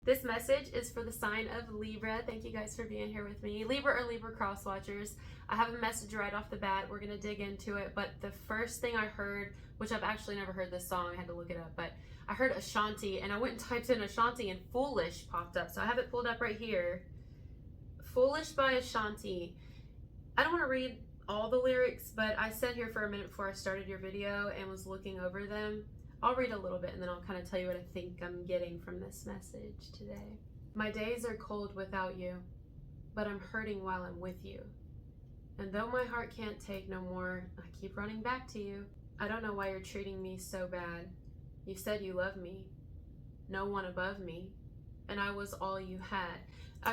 This message is for the sign of Libra. Thank you guys for being here with me. Libra or Libra cross watchers. I have a message right off the bat. We're going to dig into it. But the first thing I heard, which I've actually never heard this song, I had to look it up, but I heard Ashanti and I went and typed in Ashanti and Foolish popped up. So I have it pulled up right here. Foolish by Ashanti. I don't want to read all the lyrics, but I sat here for a minute before I started your video and was looking over them. I'll read a little bit and then I'll kind of tell you what I think I'm getting from this message today. My days are cold without you, but I'm hurting while I'm with you. And though my heart can't take no more, I keep running back to you. I don't know why you're treating me so bad. You said you love me, no one above me, and I was all you had.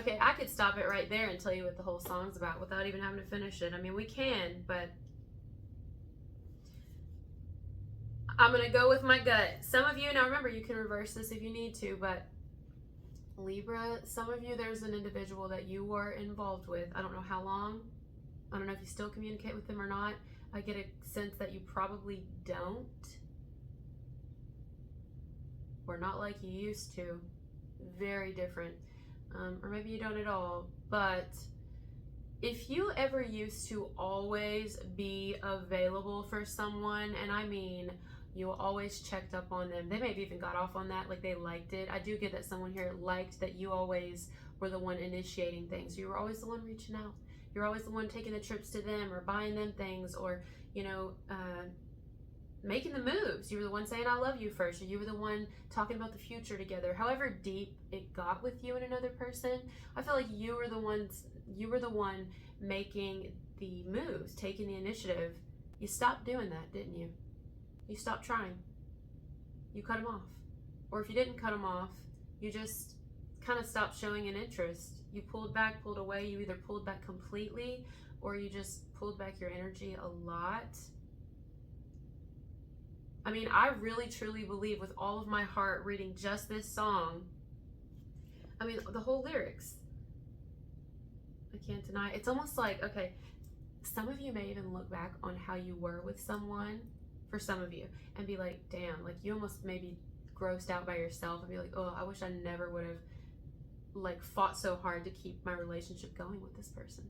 Okay, I could stop it right there and tell you what the whole song's about without even having to finish it. I mean, we can, but I'm going to go with my gut. Some of you, now remember, you can reverse this if you need to, but Libra, some of you, there's an individual that you were involved with. I don't know how long. I don't know if you still communicate with them or not. I get a sense that you probably don't. Or not like you used to. Very different. Or maybe you don't at all. But if you ever used to always be available for someone, and I mean you always checked up on them, they may have even got off on that, like they liked it. I do get that someone here liked that you always were the one initiating things. You were always the one reaching out. You're always the one taking the trips to them or buying them things, or making the moves. You were the one saying I love you first, or you were the one talking about the future together. However deep it got with you and another person, I feel like you were the one making the moves, taking the initiative. You stopped doing that, didn't you? You stopped trying. You cut them off. Or if you didn't cut them off, you just kind of stopped showing an interest. You pulled back, pulled away. You either pulled back completely or you just pulled back your energy a lot. I mean, I really truly believe with all of my heart, reading just this song, I mean, the whole lyrics, I can't deny. It's almost like, okay, some of you may even look back on how you were with someone, for some of you, and be like, damn, like you almost maybe grossed out by yourself and be like, oh, I wish I never would have like fought so hard to keep my relationship going with this person.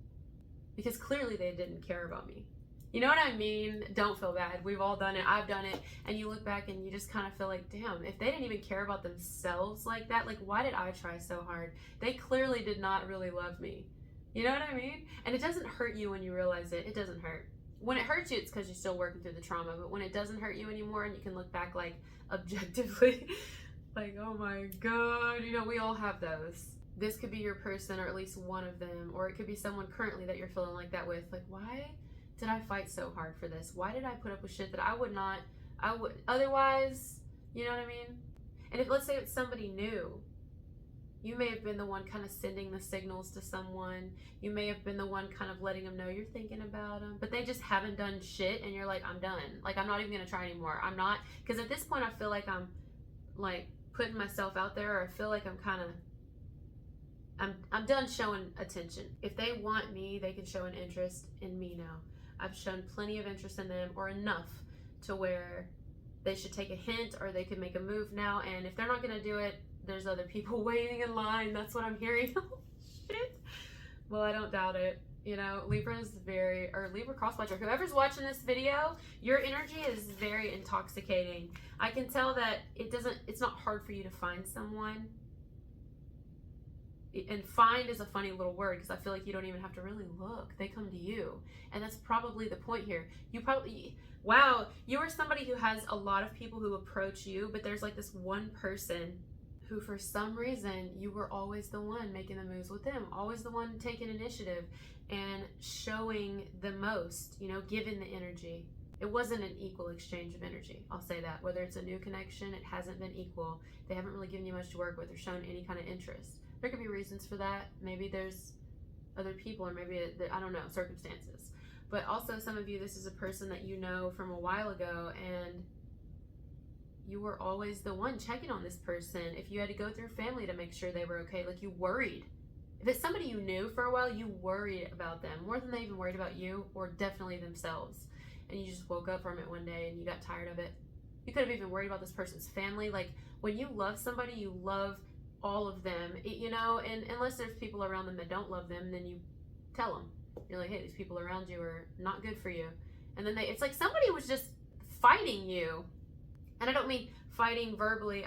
Because clearly they didn't care about me. You know what I mean? Don't feel bad. We've all done it. I've done it. And you look back and you just kind of feel like, damn, if they didn't even care about themselves like that, like why did I try so hard? They clearly did not really love me. You know what I mean? And it doesn't hurt you when you realize it. It doesn't hurt. When it hurts you, it's because you're still working through the trauma. But when it doesn't hurt you anymore and you can look back like objectively, like, oh my God, you know, we all have those. This could be your person or at least one of them, or it could be someone currently that you're feeling like that with. Like, why did I fight so hard for this? Why did I put up with shit that I would otherwise, you know what I mean? And if, let's say it's somebody new, you may have been the one kind of sending the signals to someone. You may have been the one kind of letting them know you're thinking about them, but they just haven't done shit and you're like, I'm done. Like, I'm not even gonna try anymore. I'm not, because at this point I feel like I'm like putting myself out there, or I feel like I'm kind of, I'm done showing attention. If they want me, they can show an interest in me now. I've shown plenty of interest in them, or enough to where they should take a hint or they could make a move now. And if they're not gonna do it, there's other people waiting in line. That's what I'm hearing. Oh, shit. Well, I don't doubt it. You know, Libra crosswatcher, whoever's watching this video, your energy is very intoxicating. I can tell that it's not hard for you to find someone. And find is a funny little word because I feel like you don't even have to really look. They come to you. And that's probably the point here. Wow, you are somebody who has a lot of people who approach you, but there's like this one person who for some reason you were always the one making the moves with them, always the one taking initiative and showing the most, you know, giving the energy. It wasn't an equal exchange of energy. I'll say that. Whether it's a new connection, it hasn't been equal. They haven't really given you much to work with or shown any kind of interest. There could be reasons for that. Maybe there's other people, or maybe, I don't know, circumstances. But also some of you, this is a person that you know from a while ago, and you were always the one checking on this person. If you had to go through family to make sure they were okay, like you worried. If it's somebody you knew for a while, you worried about them more than they even worried about you, or definitely themselves. And you just woke up from it one day and you got tired of it. You could have even worried about this person's family. Like when you love somebody, you love all of them, you know, and unless there's people around them that don't love them, then you tell them. You're like, hey, these people around you are not good for you. And then it's like somebody was just fighting you. And I don't mean fighting verbally.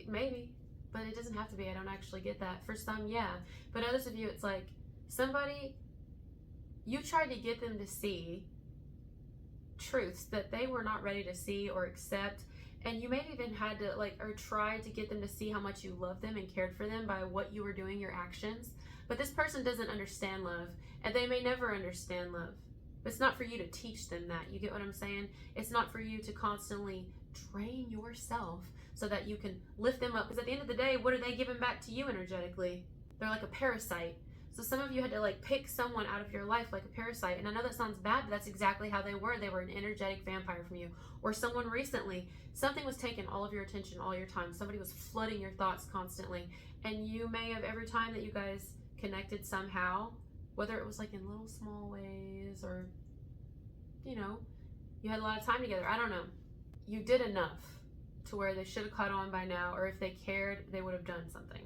Maybe, but it doesn't have to be. I don't actually get that. For some, yeah. But others of you, it's like somebody, you tried to get them to see truths that they were not ready to see or accept. And you maybe even had to or tried to get them to see how much you loved them and cared for them by what you were doing, your actions. But this person doesn't understand love, and they may never understand love. It's not for you to teach them that. You get what I'm saying? It's not for you to constantly drain yourself so that you can lift them up. Because at the end of the day, what are they giving back to you energetically? They're like a parasite. So some of you had to pick someone out of your life like a parasite. And I know that sounds bad, but that's exactly how they were. They were an energetic vampire from you. Or someone recently, something was taking all of your attention, all your time. Somebody was flooding your thoughts constantly. And you may have, every time that you guys connected somehow, whether it was in little small ways or, you know, you had a lot of time together. I don't know. You did enough to where they should have caught on by now, or if they cared, they would have done something.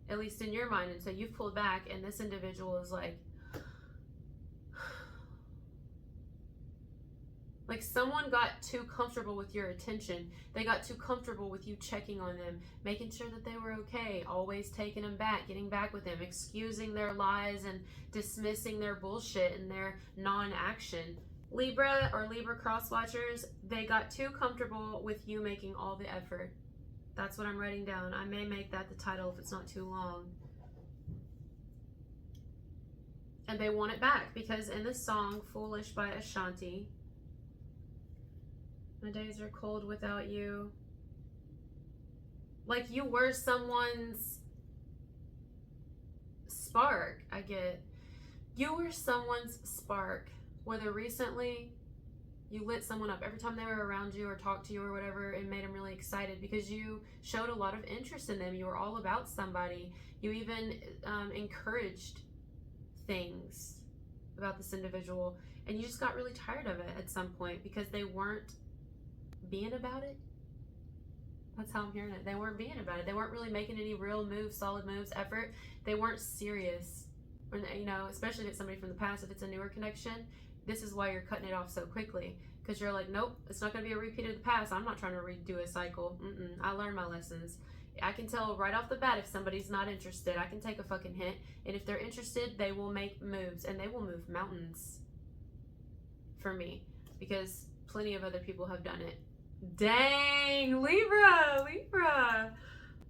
At least in your mind. And so you've pulled back, and this individual is like someone got too comfortable with your attention. They got too comfortable with you checking on them, making sure that they were okay, always taking them back, getting back with them, excusing their lies and dismissing their bullshit and their non-action. Libra or Libra cross watchers, they got too comfortable with you making all the effort. That's what I'm writing down. I may make that the title if it's not too long. And they want it back because in the song Foolish by Ashanti, my days are cold without you. You were someone's spark, I get. You were someone's spark. Whether recently you lit someone up every time they were around you or talked to you or whatever, it made them really excited because you showed a lot of interest in them. You were all about somebody. You even encouraged things about this individual, and you just got really tired of it at some point because they weren't being about it. That's how I'm hearing it. They weren't being about it. They weren't really making any real moves, solid moves, effort. They weren't serious. When, you know, especially if it's somebody from the past, if it's a newer connection, this is why you're cutting it off so quickly. Because you're like, nope, it's not going to be a repeat of the past. I'm not trying to redo a cycle. I learned my lessons. I can tell right off the bat if somebody's not interested. I can take a fucking hint. And if they're interested, they will make moves. And they will move mountains for me. Because plenty of other people have done it. Dang, Libra.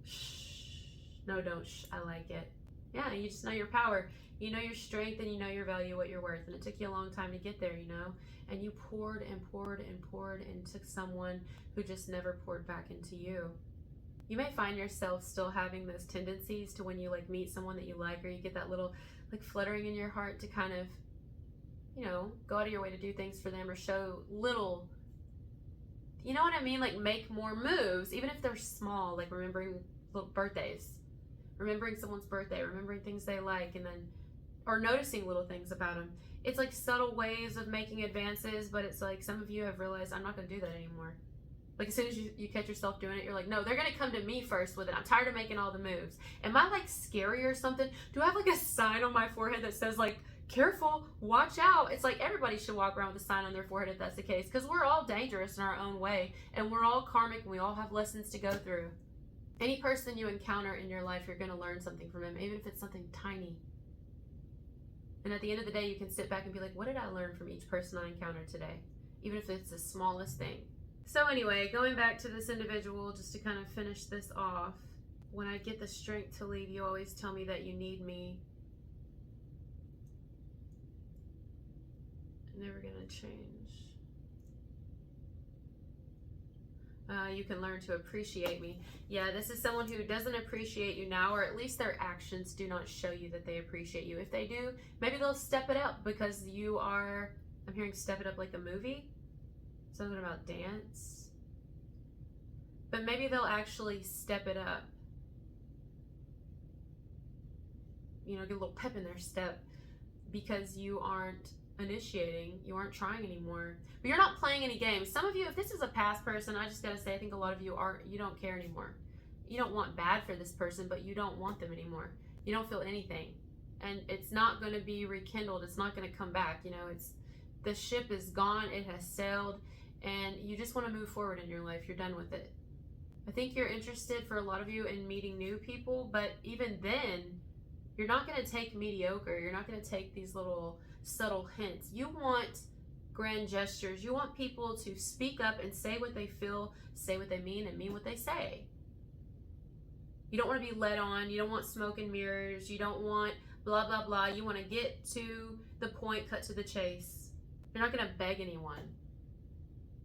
Shh. No, don't shh. I like it. Yeah, you just know your power. You know your strength and you know your value, what you're worth. And it took you a long time to get there, you know? And you poured and poured and poured into someone who just never poured back into you. You may find yourself still having those tendencies to when you meet someone that you like, or you get that little fluttering in your heart to kind of, you know, go out of your way to do things for them or show little, you know what I mean? Make more moves, even if they're small, remembering little birthdays, remembering someone's birthday, remembering things they like, and then, or noticing little things about them. It's subtle ways of making advances, but it's some of you have realized, I'm not going to do that anymore. As soon as you catch yourself doing it, you're like, no, they're going to come to me first with it. I'm tired of making all the moves. Am I scary or something? Do I have a sign on my forehead that says careful, watch out? It's everybody should walk around with a sign on their forehead if that's the case, because we're all dangerous in our own way, and we're all karmic, and we all have lessons to go through. Any person you encounter in your life, you're going to learn something from them, even if it's something tiny. And at the end of the day, you can sit back and be like, what did I learn from each person I encountered today? Even if it's the smallest thing. So anyway, going back to this individual, just to kind of finish this off, when I get the strength to leave, you always tell me that you need me. I'm never going to change. You can learn to appreciate me. Yeah, this is someone who doesn't appreciate you now, or at least their actions do not show you that they appreciate you. If they do, maybe they'll step it up because you are, I'm hearing step it up like a movie. Something about dance. But maybe they'll actually step it up. You know, get a little pep in their step because you aren't initiating, you aren't trying anymore, but you're not playing any games. Some of you, if this is a past person, I just gotta say, I think a lot of you you don't care anymore. want bad for this person, but you don't want them anymore. You don't feel anything. And it's not going to be rekindled. It's not going to come back. You know, the ship is gone. It has sailed. And you just want to move forward in your life. You're done with it. I think you're interested, for a lot of you, in meeting new people. But even then, you're not going to take mediocre. You're not going to take these little subtle hints. You want grand gestures. You want people to speak up and say what they feel, say what they mean, and mean what they say. You don't want to be led on. You don't want smoke and mirrors. You don't want blah, blah, blah. You want to get to the point, cut to the chase. You're not going to beg anyone.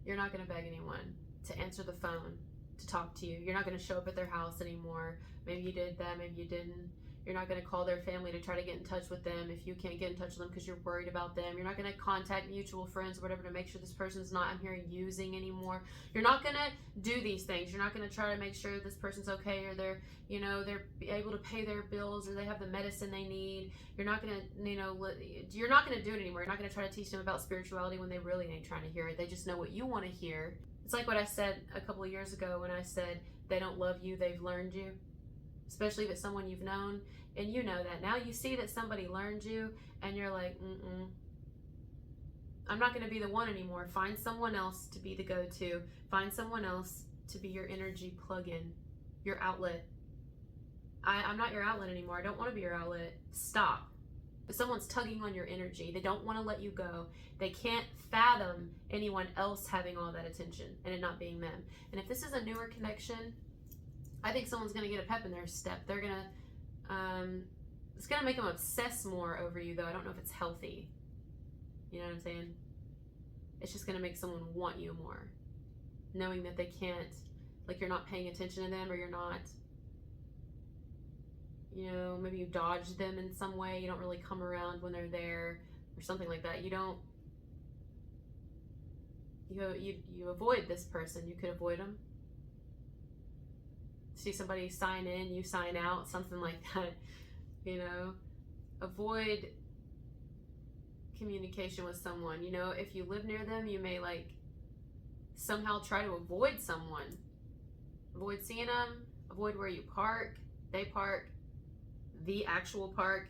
You're not going to beg anyone to answer the phone, to talk to you. You're not going to show up at their house anymore. Maybe you did that, maybe you didn't. You're not going to call their family to try to get in touch with them if you can't get in touch with them because you're worried about them. You're not going to contact mutual friends or whatever to make sure this person's not, I'm hearing, using anymore. You're not going to do these things. You're not going to try to make sure this person's okay, or they're able to pay their bills, or they have the medicine they need. You're not going to, you're not going to do it anymore. You're not going to try to teach them about spirituality when they really ain't trying to hear it. They just know what you want to hear. It's like what I said a couple of years ago when I said, they don't love you, they've learned you. Especially if it's someone you've known, and you know that. Now you see that somebody learned you, and you're like, I'm not going to be the one anymore. Find someone else to be the go-to. Find someone else to be your energy plug-in, your outlet. I'm not your outlet anymore. I don't want to be your outlet. Stop. If someone's tugging on your energy, they don't want to let you go. They can't fathom anyone else having all that attention and it not being them. And if this is a newer connection, I think someone's going to get a pep in their step. They're going to, it's going to make them obsess more over you, though. I don't know if it's healthy. You know what I'm saying? It's just going to make someone want you more. Knowing that they can't, like, you're not paying attention to them, or you're not, maybe you dodge them in some way. You don't really come around when they're there or something like that. You don't, you avoid this person. You could avoid them. See somebody sign in, you sign out, something like that. Avoid communication with someone. If you live near them, you may somehow try to avoid someone. Avoid seeing them, avoid where you park, they park, the actual park.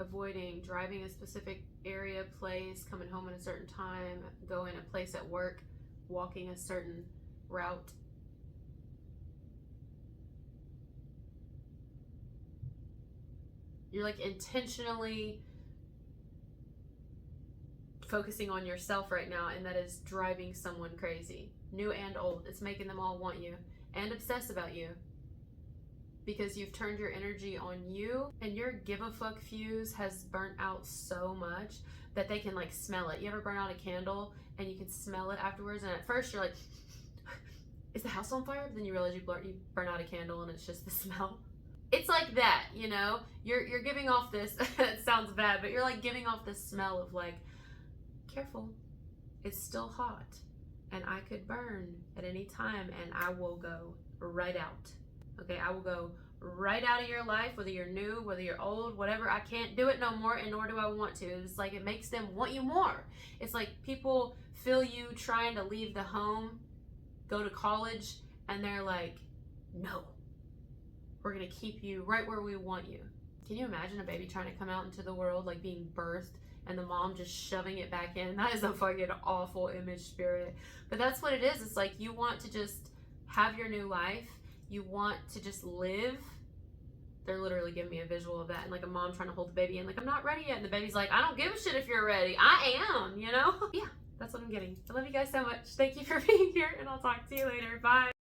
Avoiding driving a specific area, place, coming home at a certain time, going a place at work, walking a certain route. You're intentionally focusing on yourself right now, and that is driving someone crazy, new and old. It's making them all want you and obsess about you because you've turned your energy on you, and your give a fuck fuse has burnt out so much that they can smell it. You ever burn out a candle and you can smell it afterwards, and at first you're like, is the house on fire? But then you realize you burn out a candle and it's just the smell. It's like that, you're giving off this, it sounds bad, but you're giving off this smell of careful, it's still hot and I could burn at any time, and I will go right out. Okay, I will go right out of your life, whether you're new, whether you're old, whatever. I can't do it no more, and nor do I want to. It's it makes them want you more. It's people feel you trying to leave the home, go to college, and they're like, no, we're gonna keep you right where we want you. Can you imagine a baby trying to come out into the world, being birthed, and the mom just shoving it back in? That is a fucking awful image, spirit. But that's what it is. It's you want to just have your new life. You want to just live. They're literally giving me a visual of that, and a mom trying to hold the baby in, I'm not ready yet, and the baby's I don't give a shit if you're ready. I am, Yeah, that's what I'm getting. I love you guys so much. Thank you for being here, and I'll talk to you later. Bye.